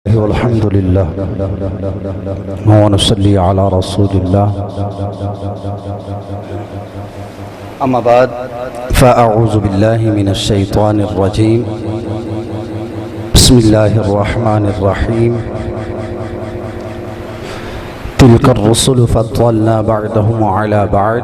والحمد لله ونصلي على رسول الله أما بعد فأعوذ بالله من الشيطان الرجيم بسم الله الرحمن الرحيم تلك الرسل فضلنا بعضهم على بعض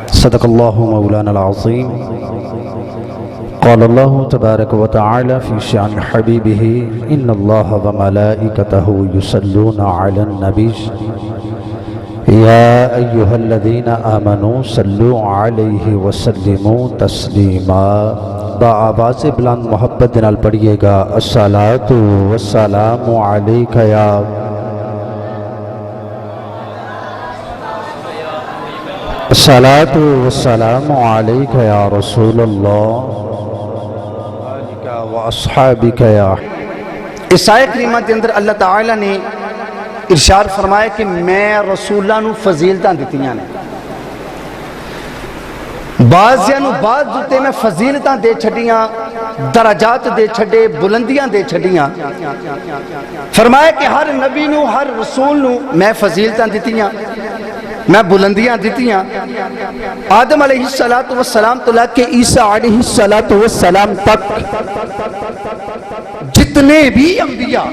صدق الله مولانا العظيم قال الله تبارك وتعالى في شأن حبيبه إن الله وملائكته يصلون على النبي يا أيها الذين آمنوا صلوا عليه وسلموا تسليما بآواز بلند محبت نال پڑھیے گا الصلاۃ والسلام علیک یا الصلاۃ والسلام علیک یا رسول اللہ اصحابک یا اس آیت کریمہ کے اندر اللہ تعالیٰ نے ارشاد فرمایا کہ میں رسولاں نو فضیلتاں دتیاں نے بعضیاں نو بعض دوتے میں فضیلتاں دے چھڑیاں درجات دے چھڑے بلندیاں دے چھڑیاں فرمایا کہ ہر نبی نو ہر رسول نو میں فضیلتاں دتیاں میں بلندیاں دیتیاں آدم علیہ السلام تو لے کے عیسیٰ علیہ السلام تک جتنے بھی انبیاء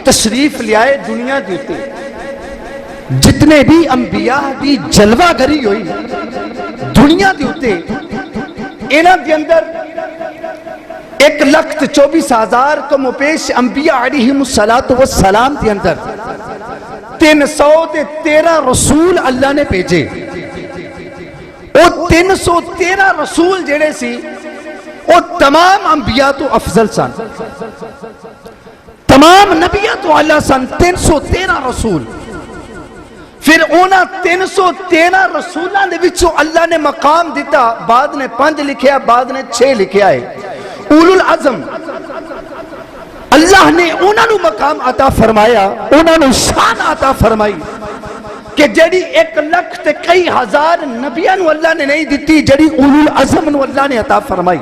تشریف لے آئے دنیا دیتے جتنے بھی انبیاء بھی جلوہ گری ہوئی دنیا دیتے انہاں کے اندر 1,24,000 کو مپیش انبیاء علیہ السلام کے اندر 313 رسول اللہ نے بھیجے وہ 313 رسول جڑے سی وہ تمام انبیاء تو افضل سن تمام نبیاں تو اللہ سن 313 رسول پھر اونا 313 رسولان دے وچوں اللہ نے مقام دیتا بعد نے 5 لکھیا بعد نے 6 لکھیا ہے اولو العظم اللہ نے انہاں نو مقام عطا فرمایا انہاں نو شان عطا فرمائی کہ جڑی 1,00,000 تے کئی ہزار نبیاں نو اللہ نے نہیں دیتی جڑی اولو العظم نو اللہ نے عطا فرمائی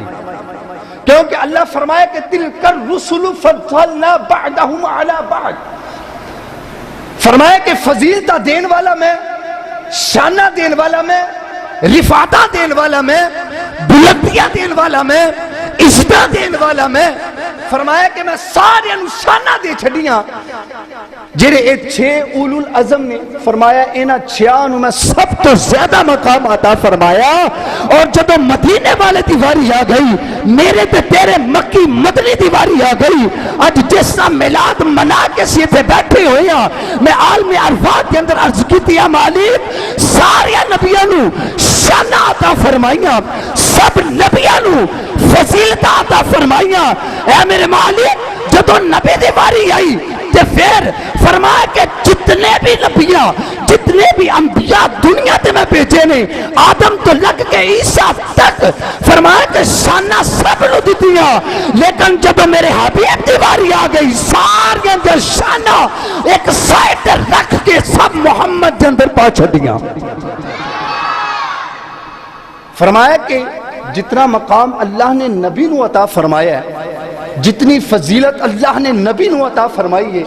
کیونکہ اللہ فرمایا کہ تلک الرسل فضلنا بعضهم على بعض فرمایا کہ فضیلتہ دین والا میں شانہ دین والا میں رفعتہ دین والا میں بلندیاں دین والا میں عزتہ دین والا میں فرمایا کہ میں سارے نشانہ دے چھڑیاں جڑے اے 6 اولو العظم نے فرمایا انہاں 6 میں سب تو زیادہ مقام عطا فرمایا اور جب مدینے والے دیواری آ گئی میرے تے تیرے مکی مدنی دیواری آ گئی آج جیسا میلاد منا کے سیتے بیٹھے ہوئے ہیں میں عالم عرفات کے اندر عرض کی تیا مالک سارے نبیوں نو شانہ عطا فرمائیاں سب نبیوں نو فضیلت عطا فرمائیاں اے میرے مالک جدو نبی دیواری آئی تے پھر فرمایا کہ جتنے بھی نبیاں جتنے بھی انبیاء دنیا تے میں بھیجے نے آدم تو لگ کے عیسیٰ تک فرمایا کہ شانہ سب نو دیتیاں لیکن جب میرے حبیب دیواری آ گئی سارے اندر شانہ ایک سائٹ رکھ کے سب محمد کے اندر پا چھڑیاں فرمایا کہ جتنا مقام اللہ نے نبی نو عطا فرمایا ہے جتنی فضیلت اللہ نے نبی نو عطا فرمائی ہے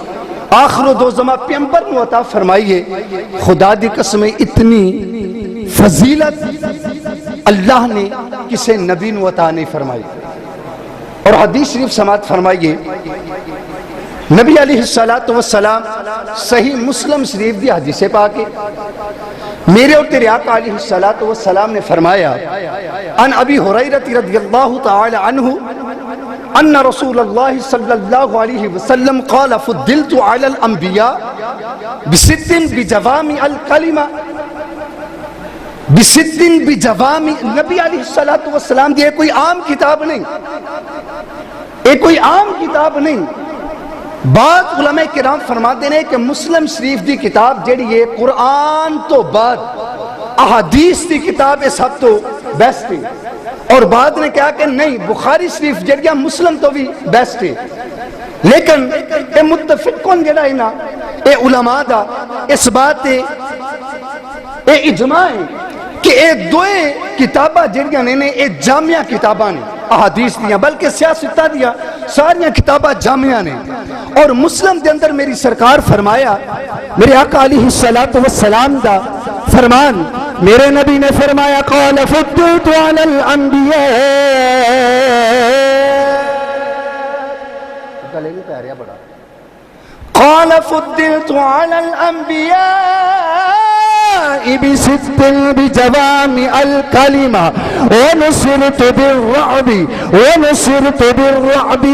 آخر و دو زمان پیمبر نو عطا فرمائی ہے خدا دی قسم اتنی فضیلت اللہ نے کسے نبی نو عطا نہیں فرمائی اور حدیث شریف سماعت فرمائیے نبی علیہ السلام صحیح مسلم شریف دی حدیث پاکے میرے اور تیرے آقا علیہ السلام نے فرمایا ان ابی ہریرہ رضی اللہ تعالی عنہ ان رسول اللہ صلی اللہ علیہ وسلم قال فضلت علی الانبیاء بست بجوامع الکلمہ بست بجوامع نبی علیہ السلام دی کوئی عام کتاب نہیں ایک کوئی عام کتاب نہیں بعض علماء کرام فرماتے ہیں کہ مسلم شریف دی کتاب جڑی ہے قرآن تو بعد احادیث دی کتاب ہے سب تو بیسٹ ہے اور بعد نے کہا کہ نہیں بخاری شریف جڑیا مسلم تو بھی بیسٹ ہے لیکن اے متفق کون جڑا ہے نا اے علماء دا اس بات اے اجماع ہے کہ اے دوئے کتابہ جڑیاں نے اے جامعہ کتابہ نے احادیث دیا بلکہ سیاستہ دیا ساری کتاباں جامعہ نے، اور مسلم دے اندر میری سرکار فرمایا، میرے آقا علیہ الصلوۃ والسلام دا فرمان، میرے نبی نے فرمایا قال فضلت علی الانبیاء، قال فضلت علی الانبیاء بست بجوامع الکلمہ ونصرت بالرعب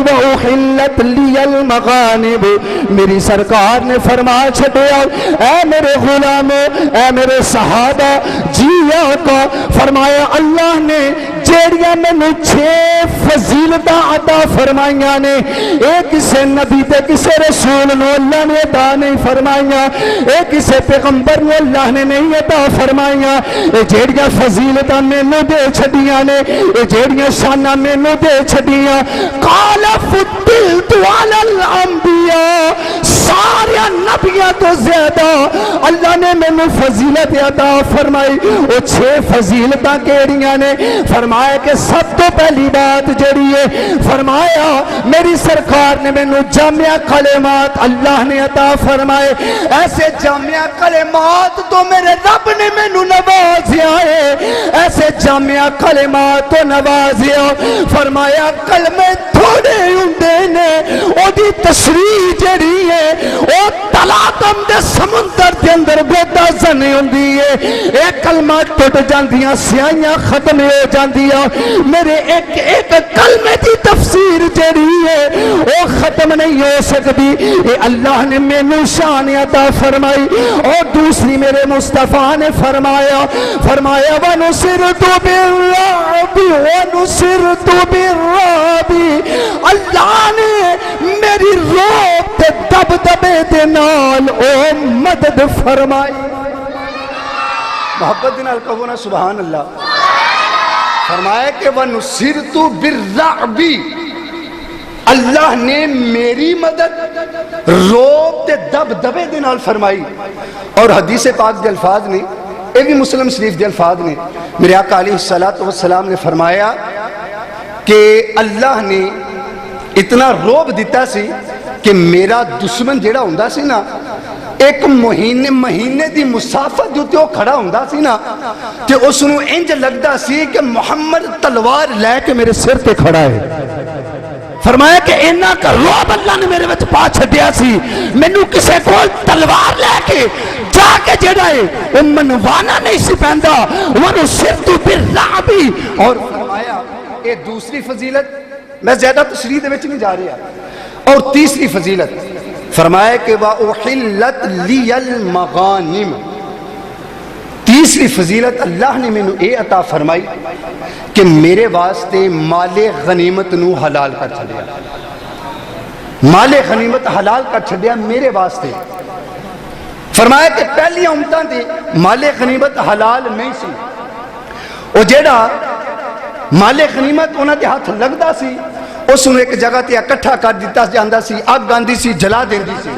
واحلت لی المغانب۔ میری سرکار نے فرما چھڑیا، اے میرے غلاموں، اے میرے صحابہ، جی آقا فرمایا اللہ نے جیڑیاں میں 6 فضیلتاں عطا فرمائیاں نے، ایک کسے نبی تے کسے رسول نو اللہ نے عطا نہیں فرمائیاں، ایک کسے پیغمبر نو اللہ نے نہیں عطا فرمائیاں، اے جیڑیاں فضیلتاں میں نو دے چھڑیاں نے، اے جیڑیاں شانہ میں نو دے چھڑیاں۔ قال فضلت علی الانبیاء، سارے نبیوں تو زیادہ اللہ نے میں فضیلت عطا فرمائی۔ وہ 6 فضیلتاں کیڑیاں نے؟ فرمایا کہ سب تو پہلی بات جڑی ہے، فرمایا میری سرکار نے میں جامعہ کلمات اللہ نے عطا فرمائے، ایسے جامعہ کلمات تو میرے رب نے میں نوازیا ہے، ایسے جامعہ کلمات تو نوازیا۔ فرمایا کلمے تھوڑے ہوندے نے، او دی تشریح جڑی ہے او تلاطم دے سمندر دے اندر گوتا زنی ہوندی ہے، ایک کلمہ ٹوٹ جاندیاں، سیاہیاں ختم ہو جاندیاں، میرے ایک ایک کلمے دی تفسیر جڑی ہے او ختم نہیں ہو سکتی، یہ اللہ نے مینوں شان عطا فرمائی۔ اور دوسری میرے مصطفیٰ نے فرمایا وَنُصِرْتُ بِالرَّعْبِ اللہ نے میری روب تے دبدبے دے نال او مدد فرمائی۔ محبت دے نال کہو نا سبحان اللہ۔ فرمایا کہ وَنُصِرْتُ بِالرَّعْبِ، اللہ نے میری مدد روب تے دبدبے دے نال فرمائی۔ اور حدیث پاک دے الفاظ نے، یہ بھی مسلم شریف دے الفاظ نے، میرے آقا علیہ الصلوۃ والسلام نے فرمایا کہ اللہ نے اتنا روب دیتا سی کہ میرا دشمن جیڑا ہوندا سی نا، ایک مہینے دی مسافت جو تے وہ کھڑا ہوندا سی نا، تے اس نو انج لگدا سی کہ محمد تلوار لے کے میرے سر تے کھڑا ہے۔ فرمایا کہ اینا کا روب اللہ نے میرے وچ پا چھڈیا سی، مینوں کسے کول تلوار لے کے جا کے جڑا ہے وہ منوانا نہیں سی پیندا، وَنُصِرْتُ بِالرَّعْبِ۔ اور فرمایا یہ دوسری فضیلت، میں زیادہ تشریح دے وچ نہیں جا رہا، اور تیسری فضیلت فرمایا کہ وَأُحِلَّتْ لِيَ الْمَغَانِمُ، تیسری فضیلت اللہ نے میں نے عطا فرمائی کہ میرے واسطے مال غنیمت نو حلال کر چھڑیا، مال غنیمت حلال کر چھڑیا میرے واسطے۔ فرمایا کہ پہلی امتاں دے مال غنیمت حلال نہیں سی، وہ جیڑا مال غنیمت انہاں دے ہاتھ لگدا سی اس نے ایک جگہ تے اکٹھا کر دیتا جاندا سی، آگ آندی سی، جلا دیندی سی۔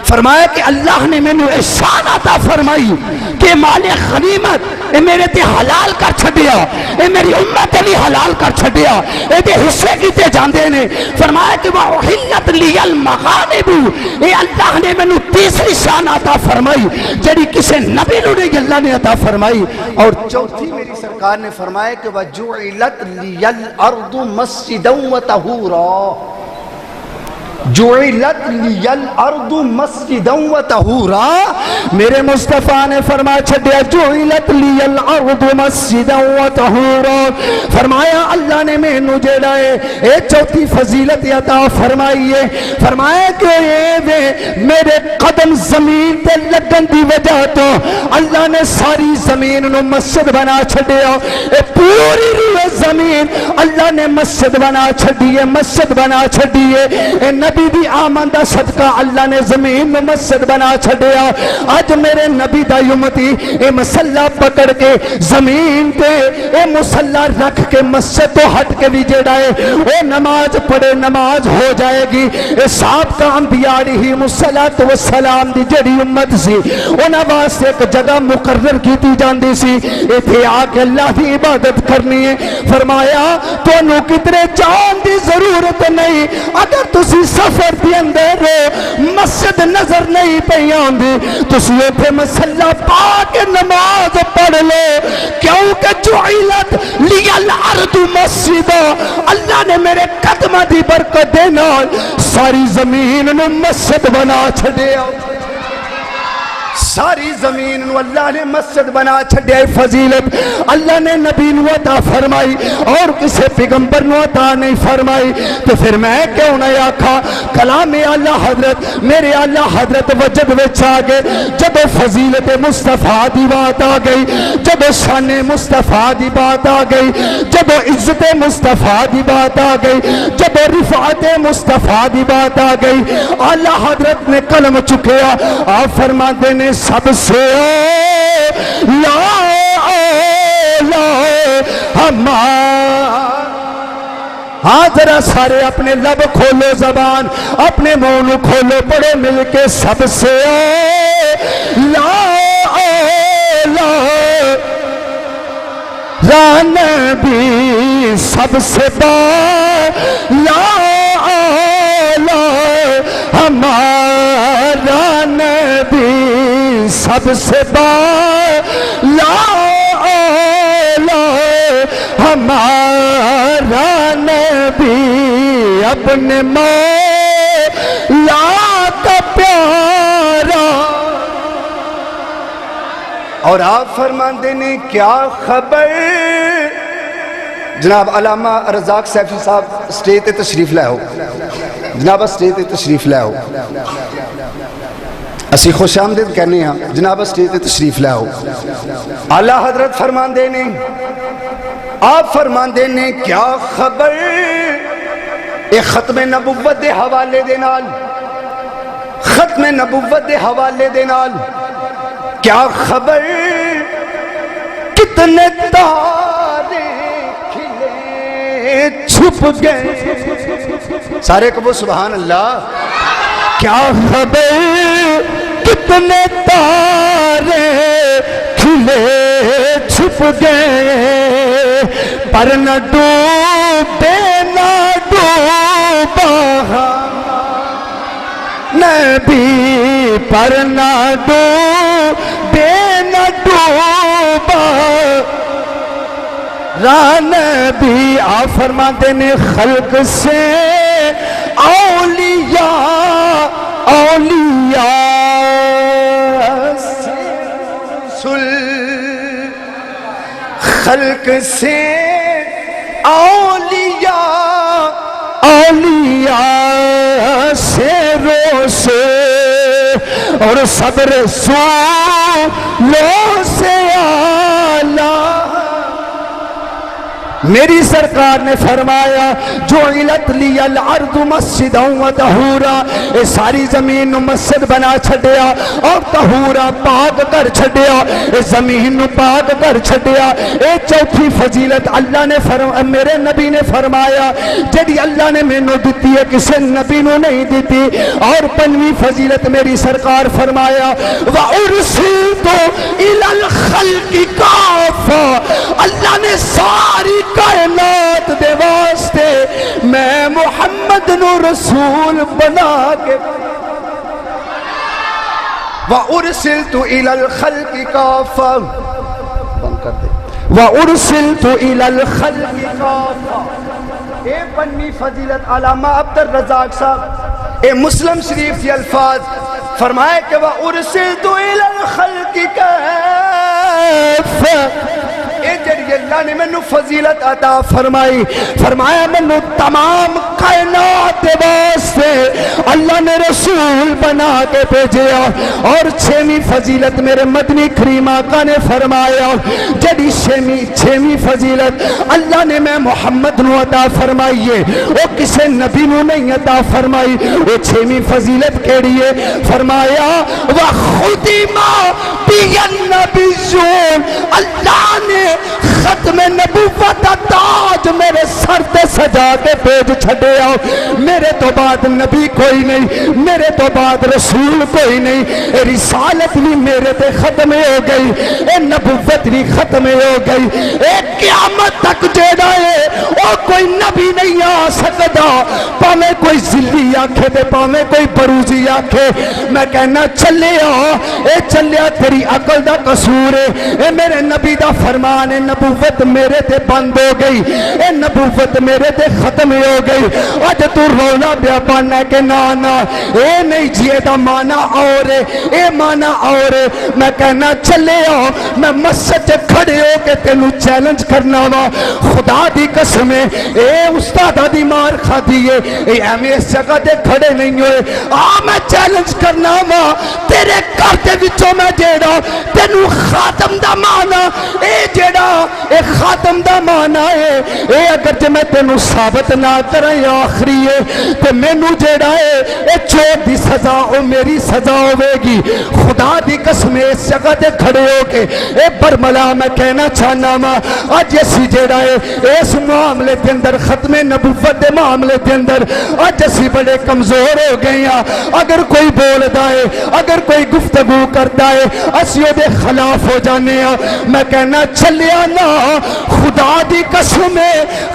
فرمایا کہ اللہ نے میں نے احسان عطا فرمائی کہ مال غنیمت اے میرے تے حلال کر چھڈیا، اے میری امت علی حلال کر چھڈیا، اے دے حصے کیتے جاندے نے۔ فرمایا کہ وَأُحِلَّتْ لِيَ الْمَغَانِمُ، اے اللہ نے میں نے تیسری شان عطا فرمائی جڑی کسے نبی نو نہیں اللہ نے عطا فرمائی۔ اور چوتھی میری سرکار نے فرمایا کہ وَجُعِلَتْ لِيَ الْأَرْضُ مَسْجِدًا وَطَهُورًا، جُعِلَتْ لِيَ الْأَرْضُ مَسْجِدًا وَطَهُورًا، میرے مصطفیٰ نے فرمایا چھڈیا جُعِلَتْ لِيَ الْأَرْضُ مَسْجِدًا وَطَهُورًا۔ فرمایا اللہ نے میں نو جڑا ہے اے چوتھی فضیلت عطا فرمائی ہے۔ فرمایا کہ اے میرے قدم زمین تے لگن دی وجہ تو اللہ نے ساری زمین نو مسجد بنا چھڈیا، اے پوری روئے زمین اللہ نے مسجد بنا چھڈی ہے، مسجد بنا چھڈی ہے۔ اے نبی نبی دی آمد دا صدقہ اللہ نے زمین میں مسجد بنا چھڑیا. آج میرے نبی دا امتی اے مسلح پکڑ کے زمین تے اے مسلح رکھ کے مسجد تو ہٹ کے بھی جڑائے اے نماز پڑھے نماز ہو جائے گی. اے سابقہ انبیاء علیہم الصلوۃ والسلام دی جڑی امت سی انہاں واسطے ایک جگہ مقرر کیتی جاندی سی ایتھے آ کے اللہ دی عبادت کرنی ہے. فرمایا تانوں کتنے جان دی ضرورت نہیں, اگر تسی سفر دی اندر مسجد نظر نہیں پئی آندی تسی ایتھے مسلح پا کے نماز پڑھ لو, کیونکہ جعلت لی الارض مسجدا, اللہ نے میرے قدمہ دی برکت دے نال ساری زمین نو مسجد بنا چھڑیا. ساری زمین نو اللہ نے مسجد بنا چھڑیا. فضیلت اللہ نے نبی نو عطا فرمائی اور کسی پیغمبر نو عطا نہیں فرمائی. تو پھر میں کیوں نہ آکھا کلام اللہ حضرت میرے اللہ حضرت وجد وچ آ گئے جب فضیلت مصطفیٰ دی بات آ گئی, جب شان مصطفیٰ دی بات آ گئی, جب عزت مصطفیٰ دی بات آ گئی, جب رفعت مصطفیٰ دی بات آ گئی, اللہ حضرت نے قلم چکیا. آپ فرماتے نے سب سے لا ہمارا. ہاں ذرا سارے اپنے لب کھولو, زبان اپنے منہ کھولو, پڑھو مل کے سب سے لا نبی سب سے لا ہمارا نبی سب سے لا ہمارا نبی اپنے مولا کا پیارا. اور آپ فرماتے نے کیا خبر. جناب علامہ رزاق سیفی صاحب سٹیج تے تشریف لے ہو, جناب سٹیج تے تشریف لے ہو, اسی خوش آمدید کہنے ہیں جناب سٹیج تے تشریف لے ہو. اعلیٰ حضرت فرماندے نے آپ فرماندے نے کیا خبر ایک ختم نبوت دے حوالے دے نال, ختم نبوت دے حوالے دے نال کیا خبر کتنے تارے کھلے چھپ گئے. سارے کہو سبحان اللہ. کیا خبر کتنے تارے کھلے چھپ گئے, پر نہ ڈوبے نہ ڈوبا نبی, پر نہ ڈوبے نہ ڈوبا نبی. آپ فرماتے نے خلق سے اولیاء اولیاء خلق سے اولیاء اولیاء سے روشے اور سب رسولوں سے اعلیٰ. میری سرکار نے فرمایا جعلت لی الارض مسجدا و طہورا, اے ساری زمین نو مسجد بنا چھڈیا اور طہورا پاک کر چھڈیا, اے زمین نو پاک کر چھڈیا. اے چوتھی فضیلت اللہ نے میرے نبی نے فرمایا جڑی اللہ نے مینوں دتی ہے کسے نبی نو نہیں دتی. اور پنجویں فضیلت میری سرکار فرمایا وَأُرْسِلْتُ إِلَى الْخَلْقِ كَافَّةً, اللہ نے ساری کائنات دے واسطے میں محمد نو رسول بنا کے. وَأُرْسِلْتُ إِلَى الْخَلْقِ كَافَّةً, بند کر دے. وَأُرْسِلْتُ إِلَى الْخَلْقِ كَافَّةً. اے پنویں فضیلت علامہ عبدالرزاق صاحب اے مسلم شریف کے الفاظ فرمائے کہ وَأُرْسِلْتُ إِلَى الْخَلْقِ كَافَّةً. اے جڑی اللہ نے منو فضیلت عطا فرمائی, فرمایا منو تمام کائنات واسطے اللہ نے رسول بنا کے بھیجیا. اور چھویں فضیلت میرے مدنی کریم آقا نے فرمایا جڑی چھویں فضیلت اللہ نے میں محمد نو عطا فرمائی ہے وہ کسے نبی نو نہیں عطا فرمائی. وہ چھویں فضیلت کیڑی ہے؟ فرمایا وَخُتِمَ بِهِ النَّبِيُّونَ، اللہ نے ختم نبوت کا تاج میرے سر تے سجا کے بھیج چھڈیا. میرے تو بعد نبی کوئی نہیں، میرے تو بعد رسول کوئی نہیں. اے رسالت بھی میرے تے ختم ہو گئی، اے نبوت بھی ختم ہو گئی. اے قیامت تک جیڑا ہے او کوئی نبی نہیں آ سکتا، پاویں کوئی ذلی آکھے تے پاویں کوئی بروزی آکھے. میں کہنا چلیا اے چلیا تیری عقل دا قصور ہے. اے میرے نبی دا فرمان ہے، نبوت میرے تے بند ہو گئی، اے نبوت میرے تے ختم ہو گئی. اج تو رونا پیا پانا کہ نا اے نہیں جی دا مانا اور اے مانا اور. میں کہنا چلے میں مسجد کھڑے ہو کے تینوں چیلنج کرنا وا، خدا دی قسم اے استاد دی مار کھادی ہے، اے ایویں اس جگہ تے کھڑے نہیں ہوئے. میں چیلنج کرنا وا تیرے گھر دے وچوں میں جیڑا تینوں خاتم دا مانا اے جیڑا اے خاتم دا مانا ہے اے اگر جے میں تینوں ثابت نہ کراں آخری ہے تے مینوں جیڑا ہے اے چور دی سزا او میری سزا ہوے گی. خدا دی قسم اس جگہ تے کھڑے ہو کے اے برملا میں کہنا چاہنا وا اج اسی جیڑا ہے اس معاملے دے اندر ختم نبوت دے معاملے دے اندر اج اسی بڑے کمزور ہو گئے ہاں. اگر کوئی بولدا ہے، اگر کوئی گفتگو کرتا ہے اسی دے خلاف ہو جانے ہاں. میں کہنا چلیا نا خدا دی قسم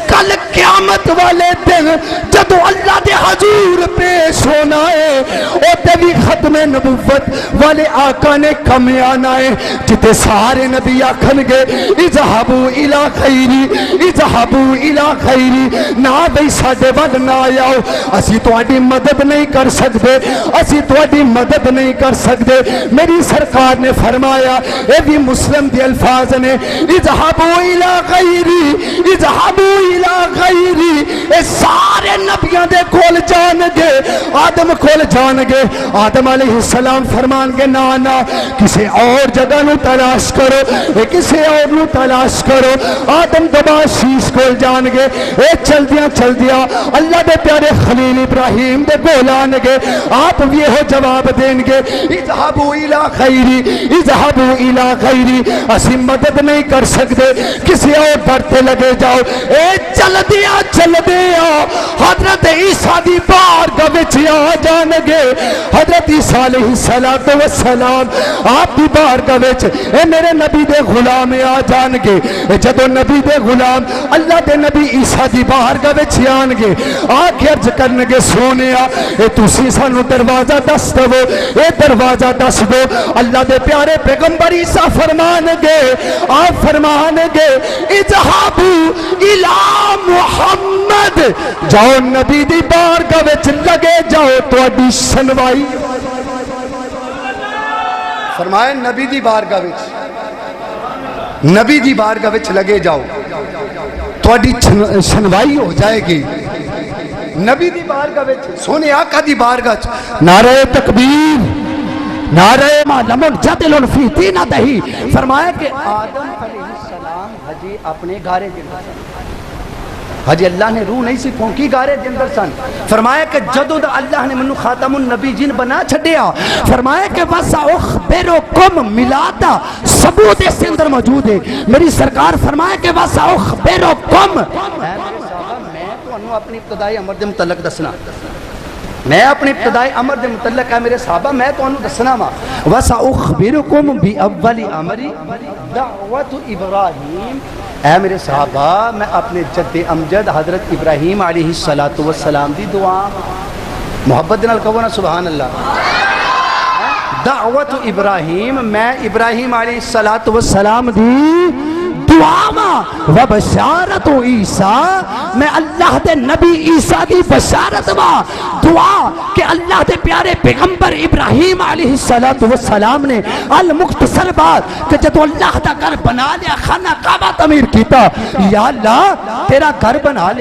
کل قیامت والے دن جدو اللہ دے حضور پیش ہونا ہے او تے بھی ختم نبوت والے آقا نے کم آنا ہے جتے سارے نبی آکھن گے اذهبوا الى خیری اذهبوا الى خیری. نہ بھئی ساڈے ول نہ آؤ، اسی تہاڈی مدد نہیں کر سکتے، اسی تہاڈی مدد نہیں کر سکتے. میری سرکار نے فرمایا اے بھی مسلم دے الفاظ نے اذهبوا الى خیری اذهبوا الى خیری. اے سارے نبیاں دے کول جان گے، آدم کول جان گے. آدم علیہ السلام فرمان گے نا کسی اور جگہ نو تلاش کرو، اے کسی اور نو تلاش کرو. آدم دبا شیش کول جان گے. اے چل دیا اللہ دے پیارے خلیل ابراہیم دے کول آن گے. آپ بھی یہ جواب دیں گے اذهبوا الى خیری اذهبوا الى خیری. اسی مدد نہیں کر سکتے، کسی اور در تے لگے جاؤ. اے چل دیا حضرت عیسیٰ دی بارگاہ وچ آ جان گے. حضرت عیسیٰ علیہ السلام آپ دی بارگاہ وچ اے میرے نبی دے غلام آ جان گے. جدو نبی دے غلام اللہ دے نبی عیسیٰ دی بارگاہ وچ آن گے آ کے عرض کرن گے سونیا اے تسی سانو دروازہ دس دو، اے دروازہ دس دو. اللہ دے پیارے پیغمبر عیسیٰ فرمان گے آپ فرمان گے اذهبوا الى محمد، جاؤ نبی دی بارگاہ وچ لگے جاؤ تہاڈی سنوائی. فرمایا نبی دی بارگاہ وچ، نبی دی بارگاہ وچ لگے جاؤ تہاڈی سنوائی ہو جائے گی. نبی دی بارگاہ وچ، سونے آقا دی بارگاہ وچ نعرہ تکبیر، نعرہ لمن جدل فی دینتہی. فرمایا کہ آدم علیہ السلام حجی اپنے گھارے جندر سن، حجی اللہ نے روح نہیں سی پھونکی گارے جندر سن. فرمایا کہ جدو دا اللہ نے منو خاتم النبی جن بنا چھڑیا، فرمایا کہ وَسَأُخْبِرُكُمْ ملاتا ثبوت اس اندر موجود ہے. میری سرکار فرمایا کہ وَسَأُخْبِرُكُمْ، میں تو انہوں اپنی ابتدائی امر دے متعلق دسنا، میں اپنی ابتدائی امر دے متعلق ہے میرے صحابہ میں تو انہوں دسنا ماں. وَسَأُخْبِرُكُمْ بِأَوَّلِ عَمَرِ دعوت ابراہیم. اے میرے صحابہ میں اپنے جد امجد حضرت ابراہیم علیہ السلام دی دعا محبت نال کہو نا سبحان اللہ. دعوت ابراہیم، میں ابراہیم علیہ السلام دی دعا و بشارت عیسیٰ، میں اللہ دے نبی عیسیٰ دی بشارت و دعا کہ اللہ دے پیارے پیغمبر ابراہیم علیہ السلام نے المختصر بات کہ جب اللہ دا گھر بنا لیا خانہ کعبہ تعمیر کیتا، یا اللہ تیرا گھر بنا لے